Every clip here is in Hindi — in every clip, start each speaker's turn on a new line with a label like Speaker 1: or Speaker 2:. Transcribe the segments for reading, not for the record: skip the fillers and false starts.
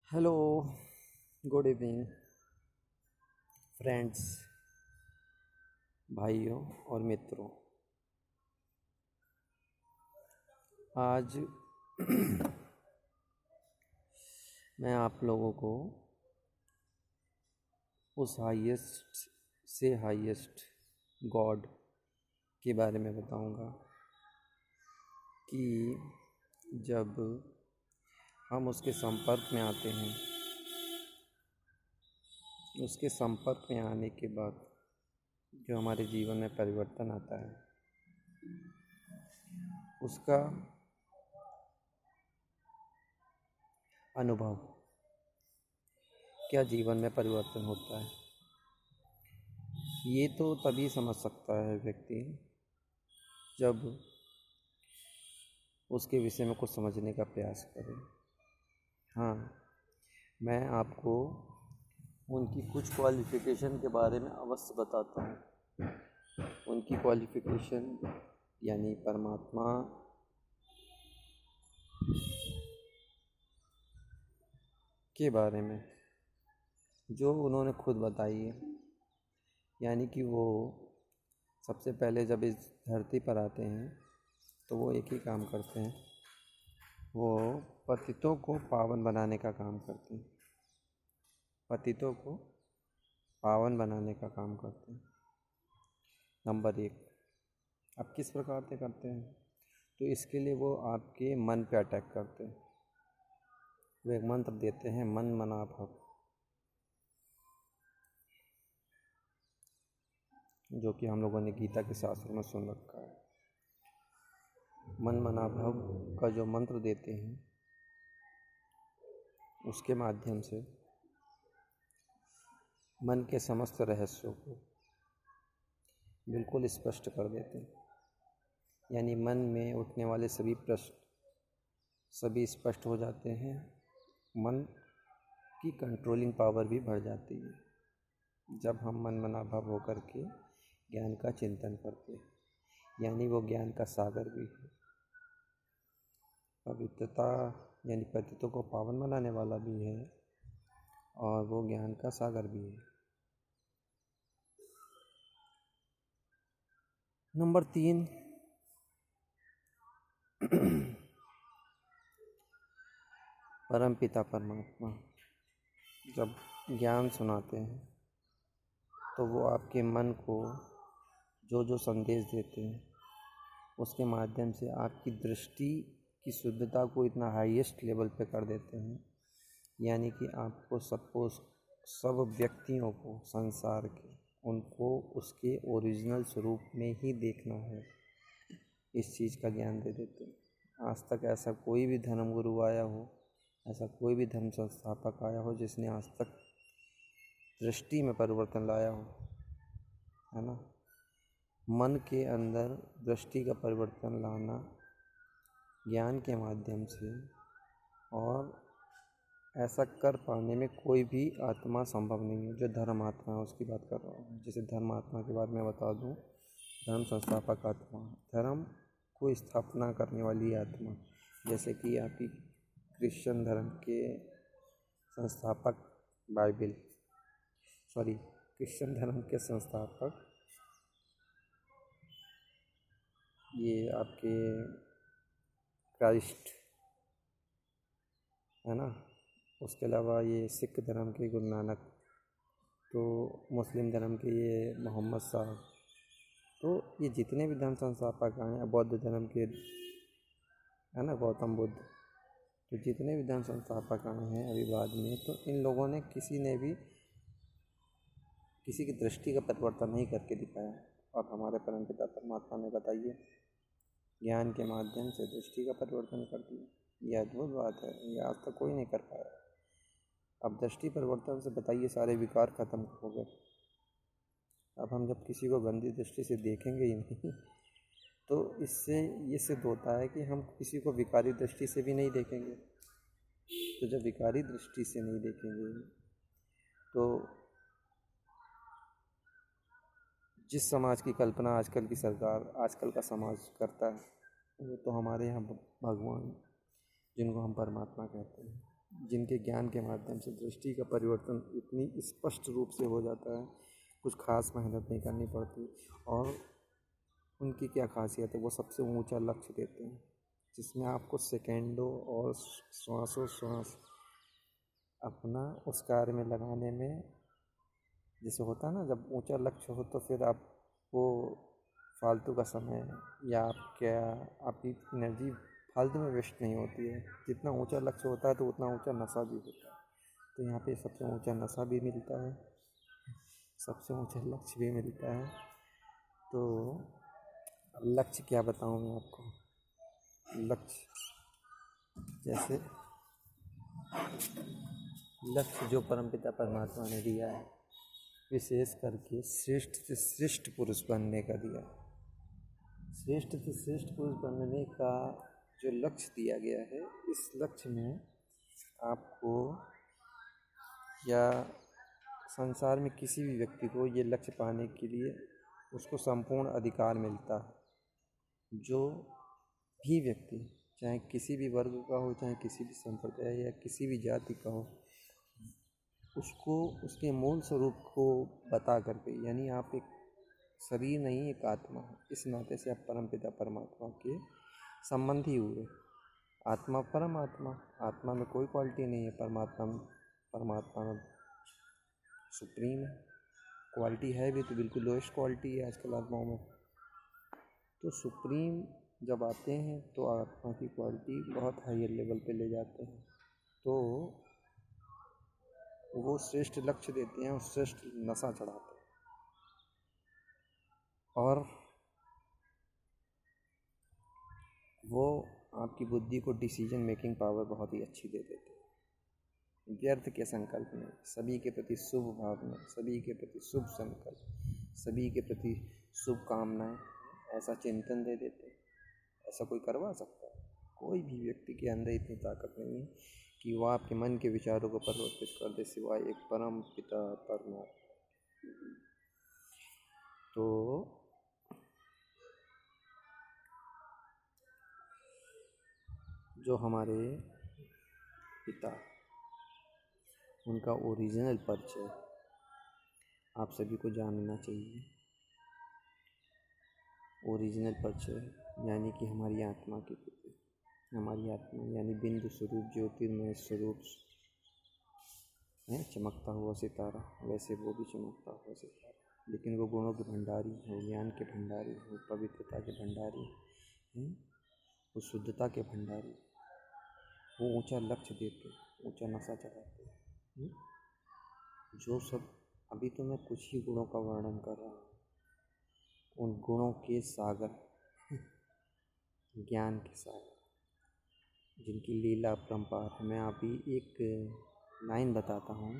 Speaker 1: हेलो, गुड इवनिंग फ्रेंड्स, भाइयों और मित्रों। आज मैं आप लोगों को उस हाईएस्ट से हाईएस्ट गॉड के बारे में बताऊंगा कि जब हम उसके संपर्क में आते हैं, उसके संपर्क में आने के बाद जो हमारे जीवन में परिवर्तन आता है, उसका अनुभव, क्या जीवन में परिवर्तन होता है, ये तो तभी समझ सकता है व्यक्ति जब उसके विषय में कुछ समझने का प्रयास करे। हाँ, मैं आपको उनकी कुछ क्वालिफ़िकेशन के बारे में अवश्य बताता हूँ। उनकी क्वालिफ़िकेशन यानी परमात्मा के बारे में जो उन्होंने खुद बताई है। यानी कि वो सबसे पहले जब इस धरती पर आते हैं तो वो एक ही काम करते हैं, वो पतितों को पावन बनाने का काम करते हैं। पतितों को पावन बनाने का काम करते हैं। नंबर 1, अब किस प्रकार से करते हैं? तो इसके लिए वो आपके मन पे अटैक करते हैं। वो एक मंत्र देते हैं, मन मना भव, जो कि हम लोगों ने गीता के शास्त्र में सुन रखा है। मन मना भव का जो मंत्र देते हैं, उसके माध्यम से मन के समस्त रहस्यों को बिल्कुल स्पष्ट कर देते हैं। यानी मन में उठने वाले सभी प्रश्न सभी स्पष्ट हो जाते हैं। मन की कंट्रोलिंग पावर भी बढ़ जाती है जब हम मन मना भव होकर के ज्ञान का चिंतन करते हैं। यानी वो ज्ञान का सागर भी है। पवित्रता यानी पतितों को पावन बनाने वाला भी है और वो ज्ञान का सागर भी है। नंबर 3, परम पिता परमात्मा जब ज्ञान सुनाते हैं तो वो आपके मन को जो जो संदेश देते हैं, उसके माध्यम से आपकी दृष्टि की शुद्धता को इतना हाईएस्ट लेवल पे कर देते हैं। यानी कि आपको सब व्यक्तियों को, संसार के, उनको उसके ओरिजिनल स्वरूप में ही देखना है, इस चीज़ का ज्ञान दे देते हैं। आज तक ऐसा कोई भी धर्म गुरु आया हो, ऐसा कोई भी धर्म संस्थापक आया हो जिसने आज तक दृष्टि में परिवर्तन लाया हो, है ना। मन के अंदर दृष्टि का परिवर्तन लाना ज्ञान के माध्यम से, और ऐसा कर पाने में कोई भी आत्मा संभव नहीं है। जो धर्म आत्मा है उसकी बात कर रहा हूँ। जैसे धर्म आत्मा के बारे में बता दूँ, धर्म संस्थापक आत्मा, धर्म को स्थापना करने वाली आत्मा। जैसे कि आपकी क्रिश्चियन धर्म के संस्थापक क्रिश्चियन धर्म के संस्थापक ये आपके क्राइस्ट, है ना। उसके अलावा ये सिख धर्म के गुरु नानक, तो मुस्लिम धर्म के ये मोहम्मद साहब, तो ये जितने भी धर्म संस्थापक आए हैं, बौद्ध धर्म के, है ना, गौतम बुद्ध, तो जितने भी धर्म संस्थापक आए हैं अभी बाद में, तो इन लोगों ने किसी ने भी किसी की दृष्टि का परिवर्तन नहीं करके दिखाया। और हमारे परमपिता परमात्मा ने, बताइए, ज्ञान के माध्यम से दृष्टि का परिवर्तन कर दिया। ये अद्भुत बात है, ये आज तक कोई नहीं कर पाया। अब दृष्टि परिवर्तन से बताइए सारे विकार खत्म हो गए। अब हम जब किसी को गंदी दृष्टि से देखेंगे ही नहीं, तो इससे ये सिद्ध होता है कि हम किसी को विकारी दृष्टि से भी नहीं देखेंगे। तो जब विकारी दृष्टि से नहीं देखेंगे, तो जिस समाज की कल्पना आजकल की सरकार, आजकल का समाज करता है, वो तो हमारे यहाँ भगवान, जिनको हम परमात्मा कहते हैं, जिनके ज्ञान के माध्यम से दृष्टि का परिवर्तन इतनी स्पष्ट रूप से हो जाता है, कुछ खास मेहनत नहीं करनी पड़ती। और उनकी क्या खासियत है, वो सबसे ऊंचा लक्ष्य देते हैं जिसमें आपको सेकेंडों और श्वासों श्वास अपना उस कार्य में लगाने में, जैसे होता है ना, जब ऊंचा लक्ष्य हो तो फिर आप वो फालतू का समय या आपकी एनर्जी फालतू में वेस्ट नहीं होती है। जितना ऊंचा लक्ष्य होता है तो उतना ऊंचा नशा भी होता है। तो यहाँ पे सबसे ऊंचा नशा भी मिलता है, सबसे ऊंचा लक्ष्य भी मिलता है। तो लक्ष्य क्या बताऊँ मैं आपको। लक्ष्य जैसे लक्ष्य जो परमपिता परमात्मा ने दिया है, विशेष करके श्रेष्ठ से श्रेष्ठ पुरुष बनने का दिया। श्रेष्ठ से श्रेष्ठ पुरुष बनने का जो लक्ष्य दिया गया है, इस लक्ष्य में आपको या संसार में किसी भी व्यक्ति को ये लक्ष्य पाने के लिए उसको संपूर्ण अधिकार मिलता है। जो भी व्यक्ति चाहे किसी भी वर्ग का हो, चाहे किसी भी संप्रदाय या किसी भी जाति का हो, उसको उसके मूल स्वरूप को बता करके, यानी आप एक शरीर नहीं एक आत्मा है, इस नाते से आप परमपिता परमात्मा के संबंधी हुए। आत्मा परमात्मा, आत्मा में कोई क्वालिटी नहीं है, परमात्मा में सुप्रीम है। क्वालिटी है भी तो बिल्कुल लोएस्ट क्वालिटी है आजकल आत्माओं में। तो सुप्रीम जब आते हैं तो आत्मा की क्वालिटी बहुत हायर लेवल पे ले जाते हैं। तो वो श्रेष्ठ लक्ष्य देते हैं और श्रेष्ठ नशा चढ़ाते हैं। और वो आपकी बुद्धि को डिसीजन मेकिंग पावर बहुत ही अच्छी दे देते हैं। व्यर्थ के संकल्प में, सभी के प्रति शुभ भावना, सभी के प्रति शुभ संकल्प, सभी के प्रति शुभ कामनाएं, ऐसा चिंतन दे देते हैं। ऐसा कोई करवा सकता है? कोई भी व्यक्ति के अंदर इतनी ताकत नहीं है कि वह आपके मन के विचारों को परिवर्तित कर दे, सिवाय एक परम पिता परमात्मा। तो जो हमारे पिता, उनका ओरिजिनल परिचय आप सभी को जानना चाहिए। ओरिजिनल परिचय यानी कि हमारी आत्मा के प्रति, हमारी आत्मा यानी बिंदु स्वरूप ज्योतिर्मय स्वरूप है, चमकता हुआ सितारा, वैसे वो भी चमकता हुआ सितारा, लेकिन वो गुणों के भंडारी हो, ज्ञान के भंडारी हो, पवित्रता के भंडारी हैं, वो शुद्धता के भंडारी, वो ऊंचा लक्ष्य देते, ऊंचा नशा चढ़ाते। जो सब अभी तो मैं कुछ ही गुणों का वर्णन कर रहा हूँ, उन गुणों के सागर, ज्ञान के सागर, जिनकी लीला अपरंपार है। मैं अभी एक लाइन बताता हूँ,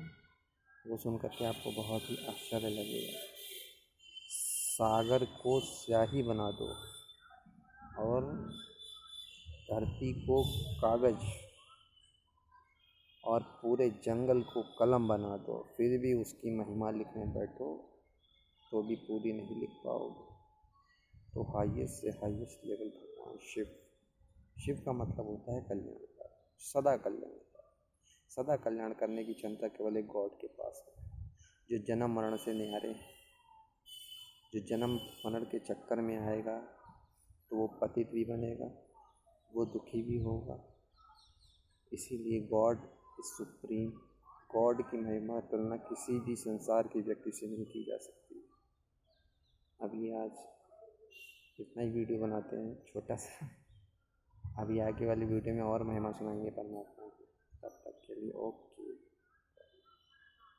Speaker 1: वो सुनकर के आपको बहुत ही आश्चर्य लगेगा। सागर को स्याही बना दो और धरती को कागज और पूरे जंगल को कलम बना दो, फिर भी उसकी महिमा लिखने बैठो तो भी पूरी नहीं लिख पाओगे। तो हाईएस्ट से हाईएस्ट लेवल भगवान शिव। शिव का मतलब होता है कल्याणकार, सदा कल्याणकार। सदा कल्याण करने की क्षमता केवल एक गॉड के पास है, जो जन्म मरण से न्यारे है। जो जन्म मरण के चक्कर में आएगा तो वो पतित भी बनेगा, वो दुखी भी होगा। इसीलिए गॉड इज सुप्रीम। गॉड की महिमा तुलना किसी भी संसार के व्यक्ति से नहीं की जा सकती। अभी आज इतना ही वीडियो बनाते हैं छोटा सा, अभी आगे वाली वीडियो में और महिमा सुनाएंगे परमात्मा की। तब तक के लिए ओके।